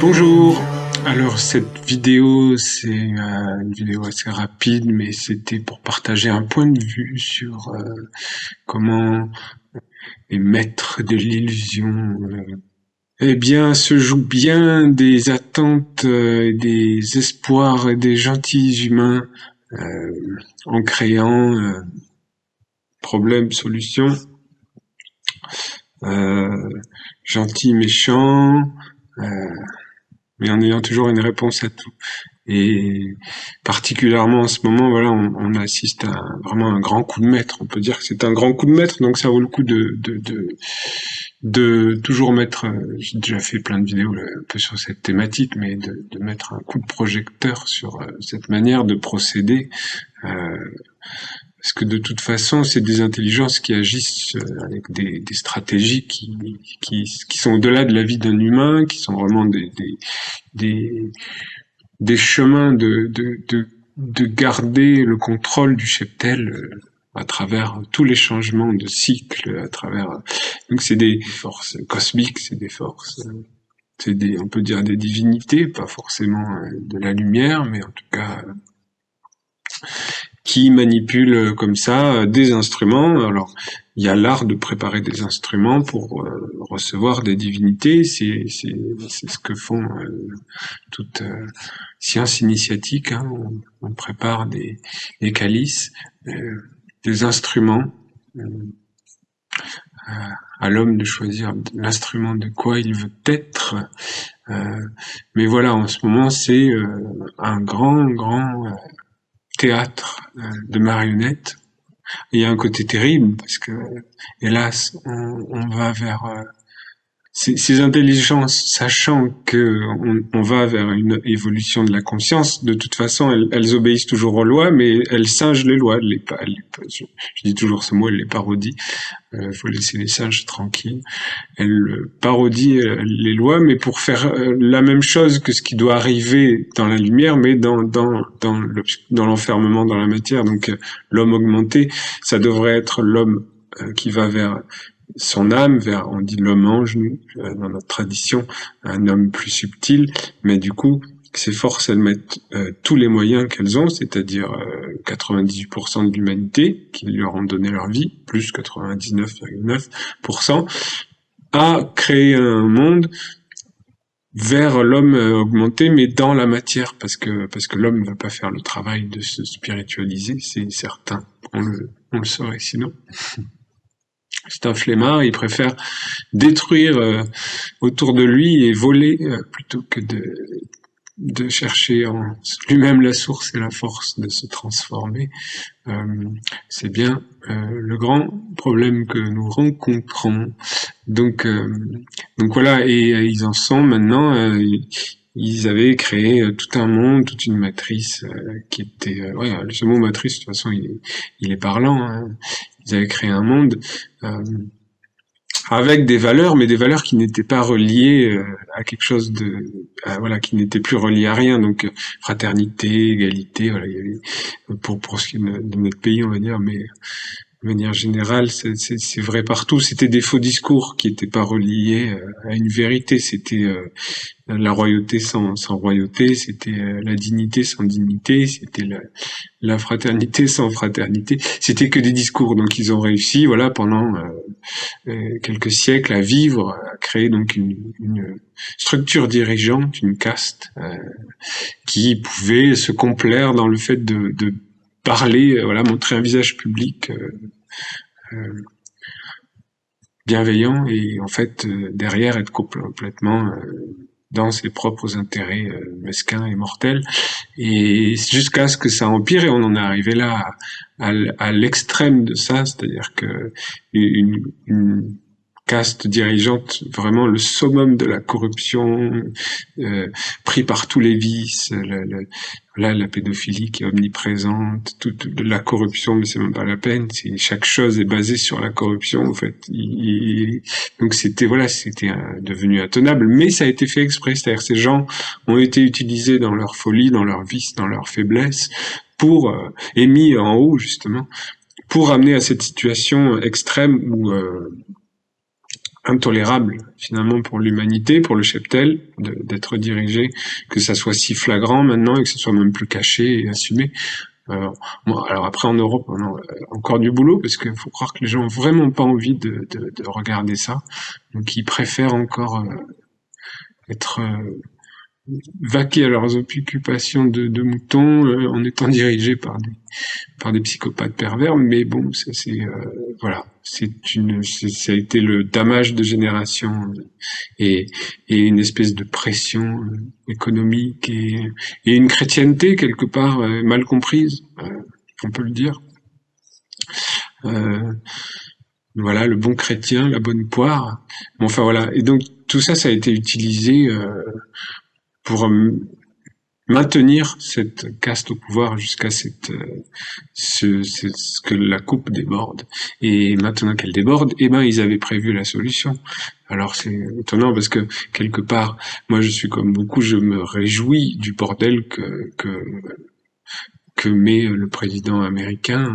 Bonjour. Alors cette vidéo, c'est une vidéo assez rapide, mais c'était pour partager un point de vue sur comment les maîtres de l'illusion eh bien se jouent bien des attentes, des espoirs et des gentils humains en créant problème, solution, gentils, méchants, mais en ayant toujours une réponse à tout. Et particulièrement en ce moment, voilà, on assiste à vraiment un grand coup de maître. On peut dire que c'est un grand coup de maître, donc ça vaut le coup de toujours mettre. J'ai déjà fait plein de vidéos un peu sur cette thématique, mais de mettre un coup de projecteur sur cette manière de procéder. Parce que de toute façon, c'est des intelligences qui agissent avec des stratégies qui sont au-delà de la vie d'un humain, qui sont vraiment des chemins de garder le contrôle du cheptel à travers tous les changements de cycle, à travers. Donc c'est des forces cosmiques, c'est des forces. On peut dire des divinités, pas forcément de la lumière, mais en tout cas qui manipulent comme ça des instruments. Alors, il y a l'art de préparer des instruments pour recevoir des divinités. C'est ce que font toutes sciences initiatiques. Hein. On prépare des calices, des instruments. À l'homme de choisir l'instrument de quoi il veut être. Mais voilà, en ce moment, c'est un grand théâtre de marionnettes. Il y a un côté terrible parce que, hélas, on va vers ces intelligences, sachant que on va vers une évolution de la conscience. De toute façon, elles obéissent toujours aux lois, mais elles singent les lois. Je dis toujours ce mot, elles les parodient. Faut laisser les singes tranquilles. Elles parodient les lois, mais pour faire la même chose que ce qui doit arriver dans la lumière, mais dans l'enfermement dans la matière. Donc l'homme augmenté, ça devrait être l'homme qui va vers son âme, on dit l'homme ange, nous, dans notre tradition, un homme plus subtil, mais du coup, ces forces, elles mettent tous les moyens qu'elles ont, c'est-à-dire 98% de l'humanité, qui leur ont donné leur vie, plus 99,9%, à créer un monde vers l'homme augmenté, mais dans la matière, parce que l'homme ne va pas faire le travail de se spiritualiser, c'est certain. On le saurait sinon. C'est un flemmard, il préfère détruire autour de lui et voler plutôt que de chercher en lui-même la source et la force de se transformer. C'est bien le grand problème que nous rencontrons. Donc voilà, et ils en sont maintenant. Ils avaient créé tout un monde, toute une matrice qui était... ce mot matrice, de toute façon, il est parlant. Hein. Ils avaient créé un monde avec des valeurs, mais des valeurs qui n'étaient pas reliées à quelque chose qui n'était plus relié à rien. Donc fraternité, égalité, voilà, il y avait, pour ce qui est de notre pays, on va dire, mais de manière générale, c'est vrai partout. C'était des faux discours qui n'étaient pas reliés à une vérité. C'était la royauté sans royauté, c'était la dignité sans dignité, c'était la fraternité sans fraternité. C'était que des discours. Donc ils ont réussi, voilà, pendant quelques siècles à vivre, à créer donc une structure dirigeante, une caste qui pouvait se complaire dans le fait de parler, montrer un visage public bienveillant et en fait derrière être complètement dans ses propres intérêts mesquins et mortels, et jusqu'à ce que ça empire, et on en est arrivé là à l'extrême de ça, c'est-à-dire que une caste dirigeante, vraiment le summum de la corruption, pris par tous les vices, la pédophilie qui est omniprésente, toute la corruption, mais c'est même pas la peine. Chaque chose est basée sur la corruption, en fait. Donc c'était devenu intenable, mais ça a été fait exprès. C'est-à-dire ces gens ont été utilisés dans leur folie, dans leur vice, dans leur faiblesse, et mis en haut justement, pour amener à cette situation extrême où intolérable finalement pour l'humanité, pour le cheptel, d'être dirigé, que ça soit si flagrant maintenant et que ce soit même plus caché et assumé. Alors après en Europe on a encore du boulot parce qu'il faut croire que les gens ont vraiment pas envie de regarder ça, donc ils préfèrent encore être vaquer à leurs occupations de moutons en étant dirigés par des psychopathes pervers. Mais bon, ça c'est voilà, ça a été le damage de génération et une espèce de pression économique et une chrétienté quelque part mal comprise, on peut le dire. Voilà, le bon chrétien, la bonne poire. Bon, enfin voilà. Et donc tout ça, ça a été utilisé pour maintenir cette caste au pouvoir jusqu'à ce que la coupe déborde. Et maintenant qu'elle déborde, ils avaient prévu la solution. Alors c'est étonnant parce que quelque part, moi je suis comme beaucoup, je me réjouis du bordel que met le président américain.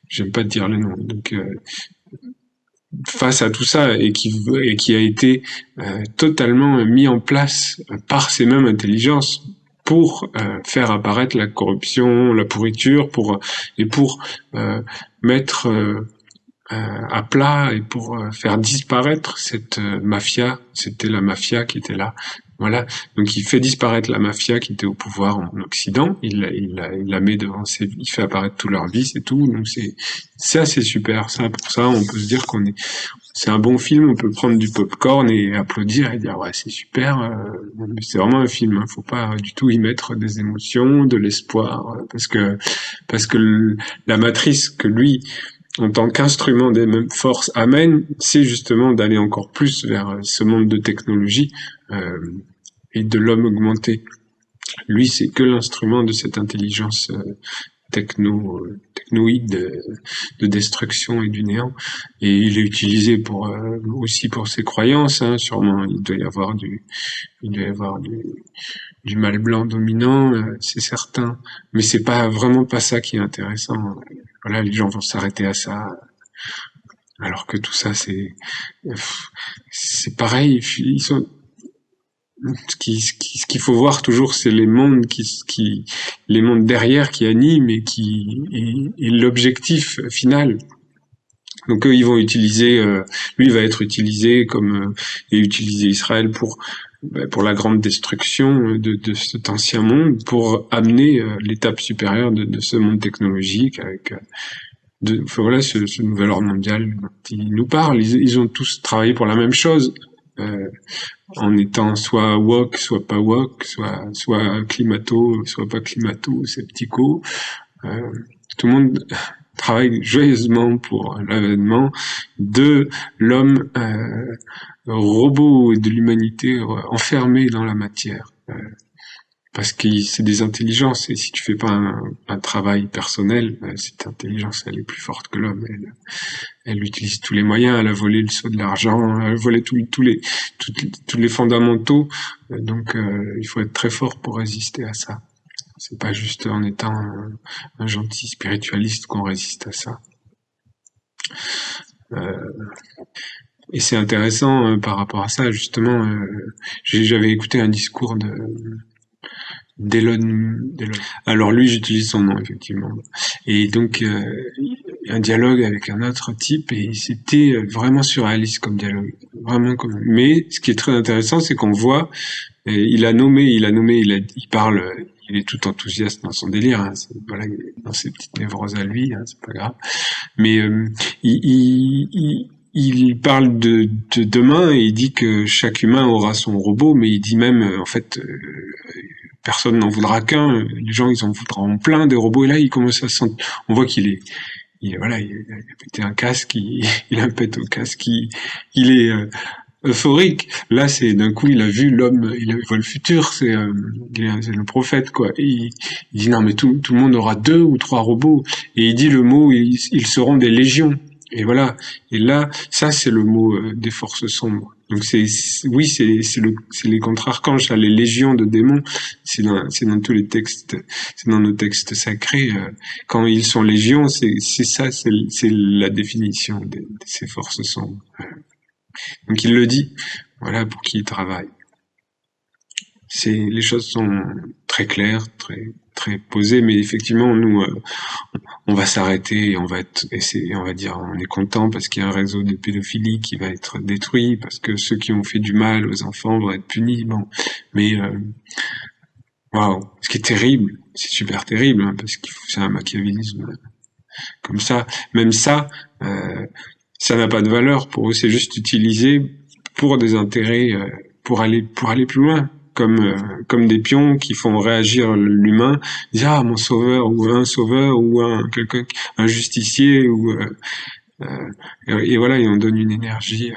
J'aime pas dire le nom. Donc face à tout ça et qui a été totalement mis en place par ces mêmes intelligences pour faire apparaître la corruption, la pourriture, pour mettre à plat et pour faire disparaître cette mafia. C'était la mafia qui était là. Voilà. Donc il fait disparaître la mafia qui était au pouvoir en Occident. Il la met devant il fait apparaître tous leurs vices et tout. Donc c'est assez super. Ça, pour ça, on peut se dire c'est un bon film. On peut prendre du popcorn et applaudir et dire ouais, c'est super. Mais c'est vraiment un film. Faut pas du tout y mettre des émotions, de l'espoir, parce que la matrice que lui, en tant qu'instrument des mêmes forces, amène, c'est justement d'aller encore plus vers ce monde de technologie et de l'homme augmenté. Lui, c'est que l'instrument de cette intelligence technoïde de destruction et du néant. Et il est utilisé aussi pour ses croyances, hein, sûrement. Il doit y avoir du mal blanc dominant, c'est certain. Mais c'est vraiment pas ça qui est intéressant. Voilà, les gens vont s'arrêter à ça. Alors que tout ça, c'est pareil. Ce qu'il faut voir toujours, c'est les mondes les mondes derrière qui animent et l'objectif final. Donc eux, ils vont utiliser, lui va être utilisé et utiliser Israël pour la grande destruction de cet ancien monde, pour amener l'étape supérieure de ce monde technologique avec voilà ce nouvel ordre mondial dont ils nous parlent. Ils ont tous travaillé pour la même chose, en étant soit woke, soit pas woke, soit climato, soit pas climato, sceptico. Tout le monde travaille joyeusement pour l'avènement de l'homme robot et de l'humanité enfermée dans la matière. Parce que c'est des intelligences, et si tu fais pas un travail personnel, cette intelligence, elle est plus forte que l'homme. Elle utilise tous les moyens, elle a volé le sceau de l'argent, elle a volé tous les fondamentaux. Donc il faut être très fort pour résister à ça. C'est pas juste en étant un gentil spiritualiste qu'on résiste à ça. Et c'est intéressant par rapport à ça, justement. J'avais écouté un discours d'Elon. Alors lui, j'utilise son nom effectivement. Et donc un dialogue avec un autre type, et c'était vraiment surréaliste comme dialogue, vraiment comme. Mais ce qui est très intéressant, c'est qu'on voit, il parle, il est tout enthousiaste dans son délire, hein, voilà, dans ses petites névroses à lui, hein, c'est pas grave. Mais il parle de demain, et il dit que chaque humain aura son robot, mais il dit même en fait personne n'en voudra qu'un, les gens ils en voudront plein des robots, et là il commence à on voit qu'il est voilà, il a pété un casque, il a un pet au casque, il est euphorique. Là, c'est d'un coup, il a vu l'homme, il voit le futur, c'est le prophète, quoi. Et il dit non, mais tout le monde aura 2 ou 3 robots. Et il dit le mot, ils seront des légions. Et voilà. Et là, ça, c'est le mot des forces sombres. Donc oui, c'est les contre-archanges, ça, les légions de démons. C'est dans tous les textes, c'est dans nos textes sacrés. Quand ils sont légions, c'est ça, c'est la définition de ces forces sombres. Donc il le dit, voilà pour qui il travaille. Les choses sont très claires, très posées, mais effectivement nous on va s'arrêter et on va dire on est content parce qu'il y a un réseau de pédophilie qui va être détruit, parce que ceux qui ont fait du mal aux enfants vont être punis. Bon, mais waouh, ce qui est terrible, c'est super terrible, hein, parce qu'il faut, c'est un machiavélisme comme ça. Même ça n'a pas de valeur pour eux, c'est juste utilisé pour des intérêts, pour aller plus loin, comme des pions qui font réagir l'humain, disent ah mon sauveur ou un justicier et voilà, et on donne une énergie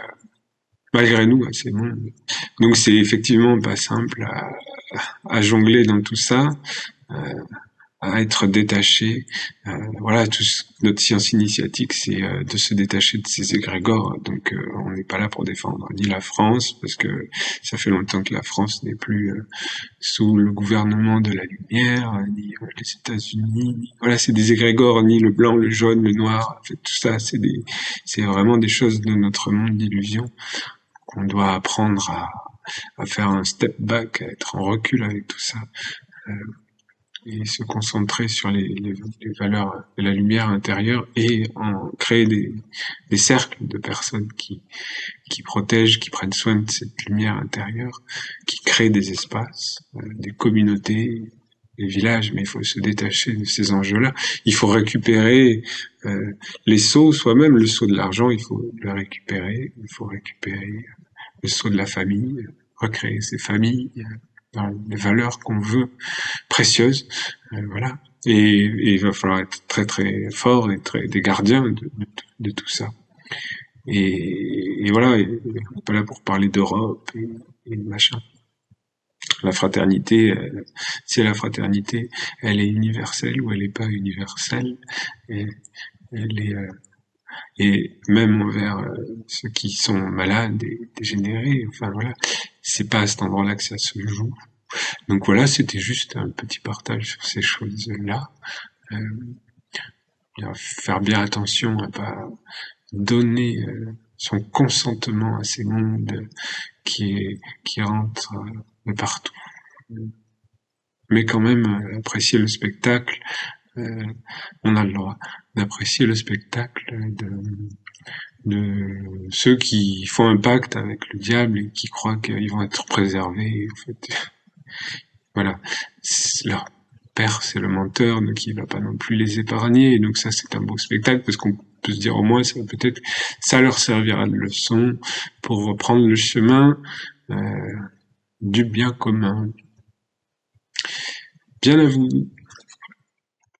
malgré nous à ces mondes. Donc c'est effectivement pas simple à jongler dans tout ça. Euh, à être détaché. Voilà, notre science initiatique, c'est de se détacher de ces égrégores. Donc, on n'est pas là pour défendre ni la France, parce que ça fait longtemps que la France n'est plus sous le gouvernement de la lumière, ni les États-Unis. Voilà, c'est des égrégores, ni le blanc, le jaune, le noir. En fait, tout ça, c'est vraiment des choses de notre monde d'illusion qu'on doit apprendre à faire un step back, à être en recul avec tout ça. Et se concentrer sur les valeurs de la lumière intérieure et en créer des cercles de personnes qui protègent, qui prennent soin de cette lumière intérieure, qui créent des espaces, des communautés, des villages, mais il faut se détacher de ces enjeux-là. Il faut récupérer les sceaux, soi-même, le sceau de l'argent, il faut le récupérer, il faut récupérer le sceau de la famille, recréer ses familles, dans les valeurs qu'on veut, précieuses, voilà. Et il va falloir être très très fort et des gardiens de tout ça. Et voilà, on n'est pas là pour parler d'Europe et machin. La fraternité, c'est la fraternité, elle est universelle ou elle n'est pas universelle. Et elle est, et même envers ceux qui sont malades et dégénérés, enfin voilà, c'est pas à cet endroit-là que ça se joue. Donc voilà, c'était juste un petit partage sur ces choses-là. Faire bien attention à pas donner son consentement à ces mondes qui rentrent de partout. Mais quand même, apprécier le spectacle, on a le droit d'apprécier le spectacle de ceux qui font un pacte avec le diable et qui croient qu'ils vont être préservés. En fait, voilà, leur père c'est le menteur, donc il va pas non plus les épargner. Et donc ça c'est un beau spectacle parce qu'on peut se dire au moins ça leur servira de leçon pour reprendre le chemin du bien commun. Bien à vous.